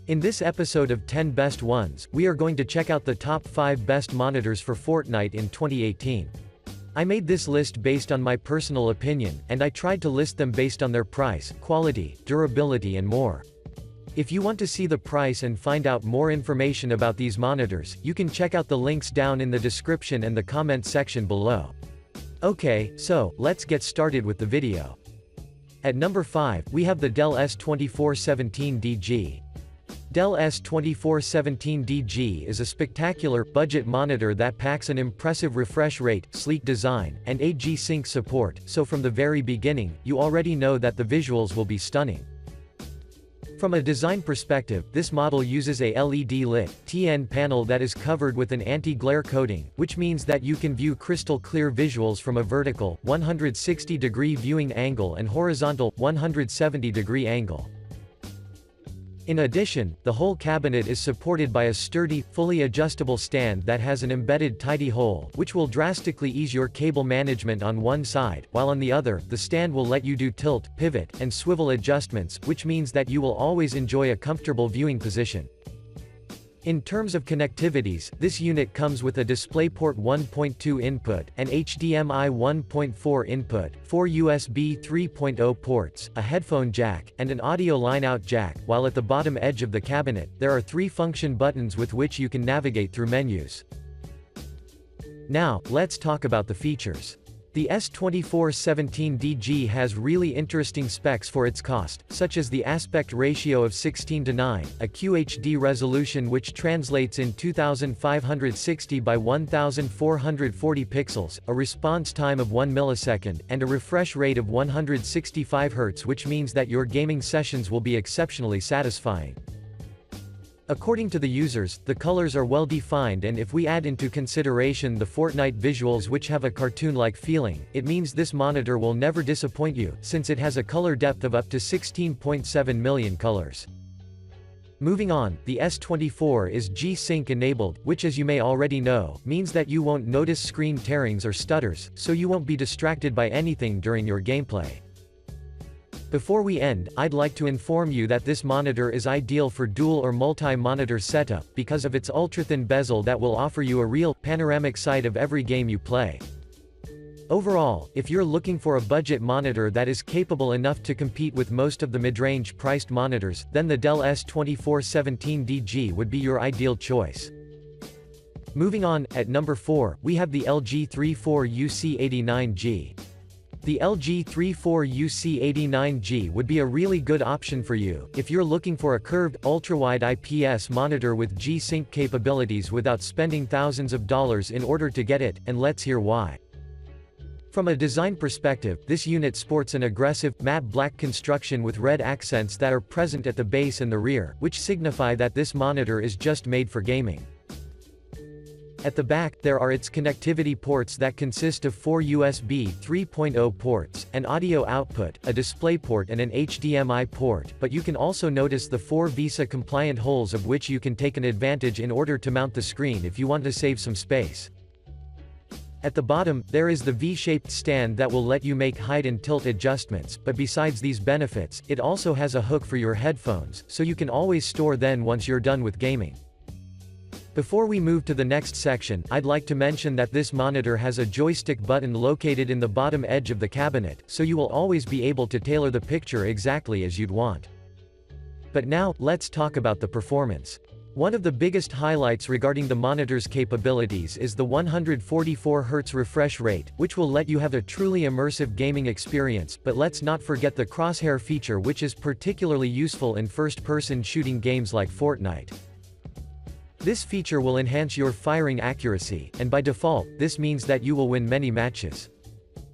In this episode of 10 Best Ones, we are going to check out the top 5 best monitors for Fortnite in 2018. I made this list based on my personal opinion, and I tried to list them based on their price, quality, durability and more. If you want to see the price and find out more information about these monitors, you can check out the links down in the description and the comment section below. Okay, so, let's get started with the video. At number 5, we have the Dell S2417DG. Dell S2417DG is a spectacular, budget monitor that packs an impressive refresh rate, sleek design, and G-Sync support, so from the very beginning, you already know that the visuals will be stunning. From a design perspective, this model uses a LED-lit, TN panel that is covered with an anti-glare coating, which means that you can view crystal-clear visuals from a vertical, 160-degree viewing angle and horizontal, 170-degree angle. In addition, the whole cabinet is supported by a sturdy, fully adjustable stand that has an embedded tidy hole, which will drastically ease your cable management on one side, while on the other, the stand will let you do tilt, pivot, and swivel adjustments, which means that you will always enjoy a comfortable viewing position. In terms of connectivities, this unit comes with a DisplayPort 1.2 input, an HDMI 1.4 input, 4 USB 3.0 ports, a headphone jack, and an audio line-out jack, while at the bottom edge of the cabinet, there are 3 function buttons with which you can navigate through menus. Now, let's talk about the features. The S2417DG has really interesting specs for its cost, such as the aspect ratio of 16:9, a QHD resolution which translates in 2560 by 1440 pixels, a response time of 1 millisecond, and a refresh rate of 165 Hz, which means that your gaming sessions will be exceptionally satisfying. According to the users, the colors are well defined, and if we add into consideration the Fortnite visuals which have a cartoon-like feeling, it means this monitor will never disappoint you, since it has a color depth of up to 16.7 million colors. Moving on, the S24 is G-Sync enabled, which as you may already know, means that you won't notice screen tearings or stutters, so you won't be distracted by anything during your gameplay. Before we end, I'd like to inform you that this monitor is ideal for dual or multi-monitor setup, because of its ultra-thin bezel that will offer you a real, panoramic sight of every game you play. Overall, if you're looking for a budget monitor that is capable enough to compete with most of the mid-range priced monitors, then the Dell S2417DG would be your ideal choice. Moving on, at number 4, we have the LG 34UC89G. The LG 34UC89G would be a really good option for you, if you're looking for a curved, ultra-wide IPS monitor with G-Sync capabilities without spending thousands of dollars in order to get it, and let's hear why. From a design perspective, this unit sports an aggressive, matte black construction with red accents that are present at the base and the rear, which signify that this monitor is just made for gaming. At the back, there are its connectivity ports that consist of 4 USB 3.0 ports, an audio output, a DisplayPort and an HDMI port, but you can also notice the 4 VESA-compliant holes of which you can take an advantage in order to mount the screen if you want to save some space. At the bottom, there is the V-shaped stand that will let you make height and tilt adjustments, but besides these benefits, it also has a hook for your headphones, so you can always store them once you're done with gaming. Before we move to the next section, I'd like to mention that this monitor has a joystick button located in the bottom edge of the cabinet, so you will always be able to tailor the picture exactly as you'd want. But now, let's talk about the performance. One of the biggest highlights regarding the monitor's capabilities is the 144 Hz refresh rate, which will let you have a truly immersive gaming experience, but let's not forget the crosshair feature, which is particularly useful in first-person shooting games like Fortnite. This feature will enhance your firing accuracy, and by default, this means that you will win many matches.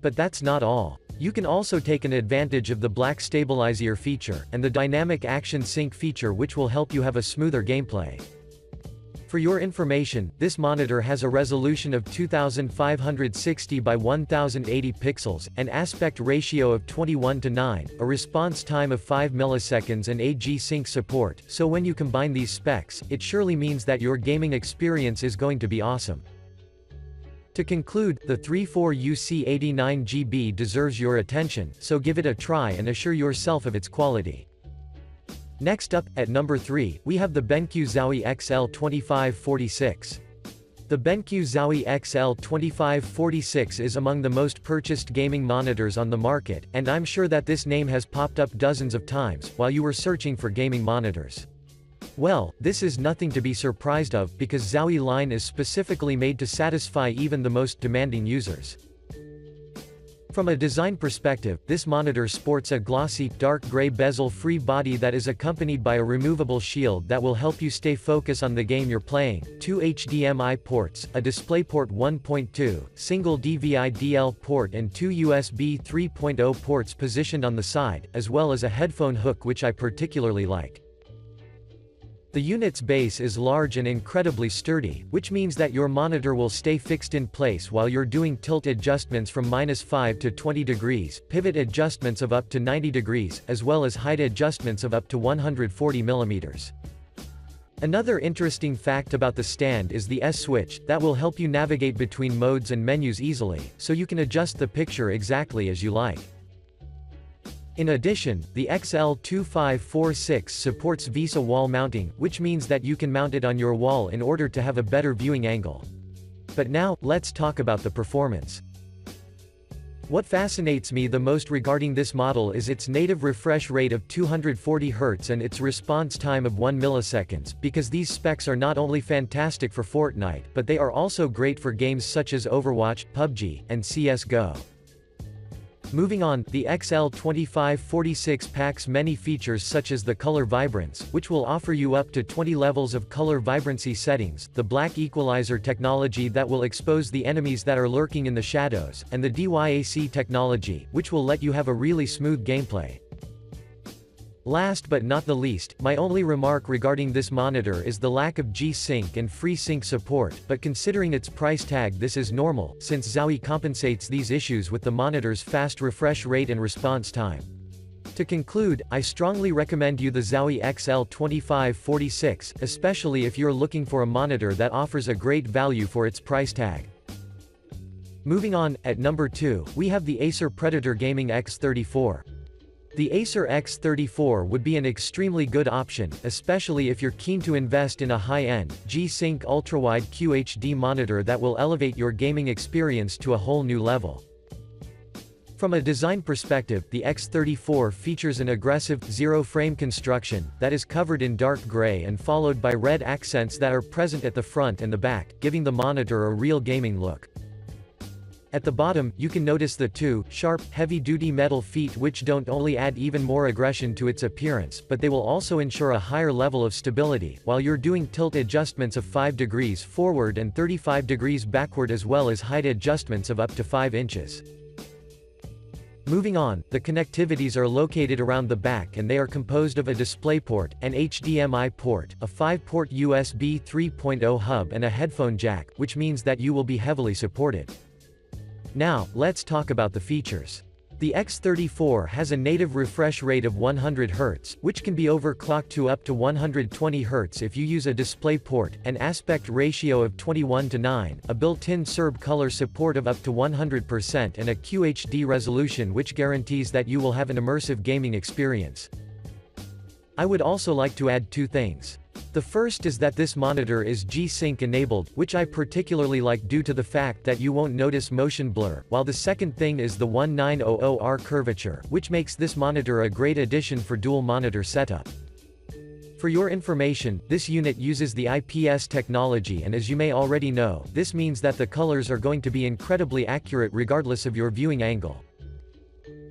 But that's not all. You can also take an advantage of the black stabilizer feature, and the dynamic action sync feature, which will help you have a smoother gameplay. For your information, this monitor has a resolution of 2560 by 1080 pixels, an aspect ratio of 21:9, a response time of 5 milliseconds and G-Sync support, so when you combine these specs, it surely means that your gaming experience is going to be awesome. To conclude, the 34UC89GB deserves your attention, so give it a try and assure yourself of its quality. Next up, at number 3, we have the BENQ ZOWIE XL2546. The BENQ ZOWIE XL2546 is among the most purchased gaming monitors on the market, and I'm sure that this name has popped up dozens of times while you were searching for gaming monitors. Well, this is nothing to be surprised of, because ZOWIE line is specifically made to satisfy even the most demanding users. From a design perspective, this monitor sports a glossy, dark gray bezel-free body that is accompanied by a removable shield that will help you stay focused on the game you're playing, 2 HDMI ports, a DisplayPort 1.2, single DVI-DL port and 2 USB 3.0 ports positioned on the side, as well as a headphone hook which I particularly like. The unit's base is large and incredibly sturdy, which means that your monitor will stay fixed in place while you're doing tilt adjustments from -5 to 20 degrees, pivot adjustments of up to 90 degrees, as well as height adjustments of up to 140 mm. Another interesting fact about the stand is the S-switch, that will help you navigate between modes and menus easily, so you can adjust the picture exactly as you like. In addition, the XL2546 supports VESA wall mounting, which means that you can mount it on your wall in order to have a better viewing angle. But now, let's talk about the performance. What fascinates me the most regarding this model is its native refresh rate of 240 Hz and its response time of 1 millisecond, because these specs are not only fantastic for Fortnite, but they are also great for games such as Overwatch, PUBG, and CS:GO. Moving on, the XL2546 packs many features such as the color vibrance, which will offer you up to 20 levels of color vibrancy settings, the black equalizer technology that will expose the enemies that are lurking in the shadows, and the DYAC technology, which will let you have a really smooth gameplay. Last but not the least, my only remark regarding this monitor is the lack of G-Sync and FreeSync support, but considering its price tag this is normal, since ZOWIE compensates these issues with the monitor's fast refresh rate and response time. To conclude, I strongly recommend you the ZOWIE XL2546, especially if you're looking for a monitor that offers a great value for its price tag. Moving on, at number 2, we have the Acer Predator Gaming X34. The Acer X34 would be an extremely good option, especially if you're keen to invest in a high-end, G-Sync ultrawide QHD monitor that will elevate your gaming experience to a whole new level. From a design perspective, the X34 features an aggressive, zero-frame construction, that is covered in dark gray and followed by red accents that are present at the front and the back, giving the monitor a real gaming look. At the bottom, you can notice the two, sharp, heavy-duty metal feet which don't only add even more aggression to its appearance, but they will also ensure a higher level of stability, while you're doing tilt adjustments of 5 degrees forward and 35 degrees backward as well as height adjustments of up to 5 inches. Moving on, the connectivities are located around the back and they are composed of a DisplayPort, an HDMI port, a 5-port USB 3.0 hub and a headphone jack, which means that you will be heavily supported. Now, let's talk about the features. The X34 has a native refresh rate of 100 Hz, which can be overclocked to up to 120 Hz if you use a DisplayPort, an aspect ratio of 21:9, a built-in SERB color support of up to 100% and a QHD resolution which guarantees that you will have an immersive gaming experience. I would also like to add two things. The first is that this monitor is G-Sync enabled, which I particularly like due to the fact that you won't notice motion blur, while the second thing is the 1900R curvature, which makes this monitor a great addition for dual monitor setup. For your information, this unit uses the IPS technology and as you may already know, this means that the colors are going to be incredibly accurate regardless of your viewing angle.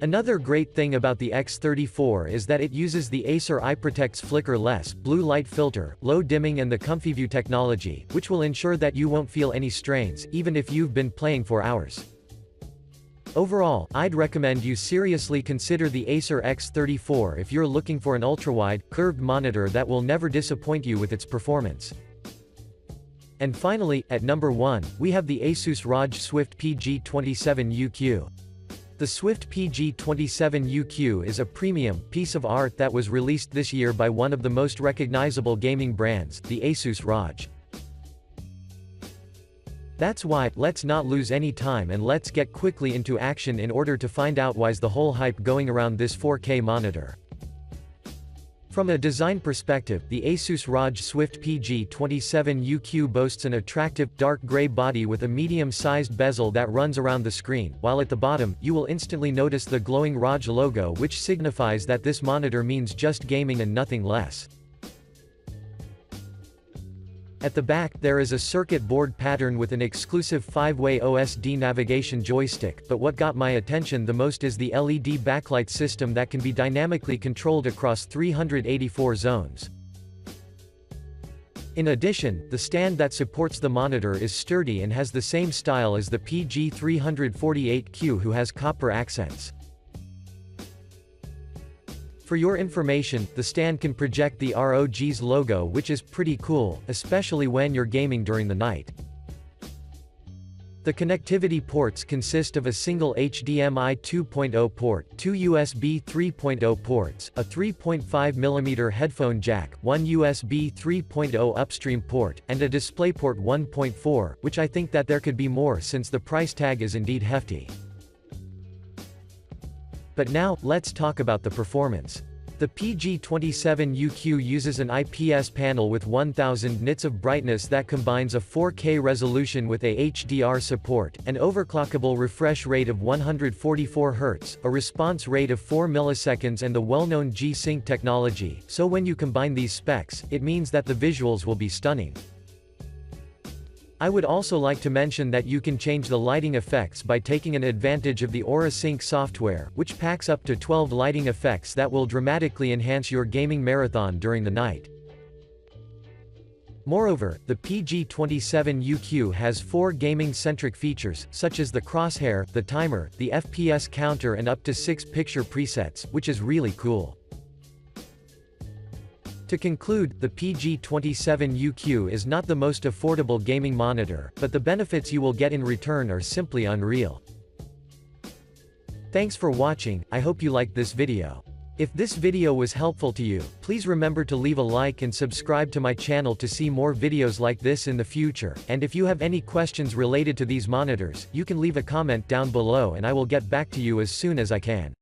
Another great thing about the X34 is that it uses the Acer iProtect's flicker-less, blue light filter, low dimming and the ComfyView technology, which will ensure that you won't feel any strains, even if you've been playing for hours. Overall, I'd recommend you seriously consider the Acer X34 if you're looking for an ultrawide, curved monitor that will never disappoint you with its performance. And finally, at number 1, we have the Asus ROG Swift PG27UQ. The Swift PG27UQ is a premium piece of art that was released this year by one of the most recognizable gaming brands, the Asus ROG. That's why, let's not lose any time and let's get quickly into action in order to find out why's the whole hype going around this 4K monitor. From a design perspective, the Asus ROG Swift PG27UQ boasts an attractive, dark gray body with a medium-sized bezel that runs around the screen, while at the bottom, you will instantly notice the glowing ROG logo, which signifies that this monitor means just gaming and nothing less. At the back, there is a circuit board pattern with an exclusive 5-way OSD navigation joystick, but what got my attention the most is the LED backlight system that can be dynamically controlled across 384 zones. In addition, the stand that supports the monitor is sturdy and has the same style as the PG348Q, who has copper accents. For your information, the stand can project the ROG's logo, which is pretty cool, especially when you're gaming during the night. The connectivity ports consist of a single HDMI 2.0 port, two USB 3.0 ports, a 3.5mm headphone jack, one USB 3.0 upstream port, and a DisplayPort 1.4, which I think that there could be more since the price tag is indeed hefty. But now, let's talk about the performance. The PG27UQ uses an IPS panel with 1000 nits of brightness that combines a 4K resolution with a HDR support, an overclockable refresh rate of 144 Hz, a response rate of 4 milliseconds and the well-known G-Sync technology, so when you combine these specs, it means that the visuals will be stunning. I would also like to mention that you can change the lighting effects by taking an advantage of the Aura Sync software, which packs up to 12 lighting effects that will dramatically enhance your gaming marathon during the night. Moreover, the PG27UQ has 4 gaming-centric features, such as the crosshair, the timer, the FPS counter and up to 6 picture presets, which is really cool. To conclude, the PG27UQ is not the most affordable gaming monitor, but the benefits you will get in return are simply unreal. Thanks for watching, I hope you liked this video. If this video was helpful to you, please remember to leave a like and subscribe to my channel to see more videos like this in the future, and if you have any questions related to these monitors, you can leave a comment down below and I will get back to you as soon as I can.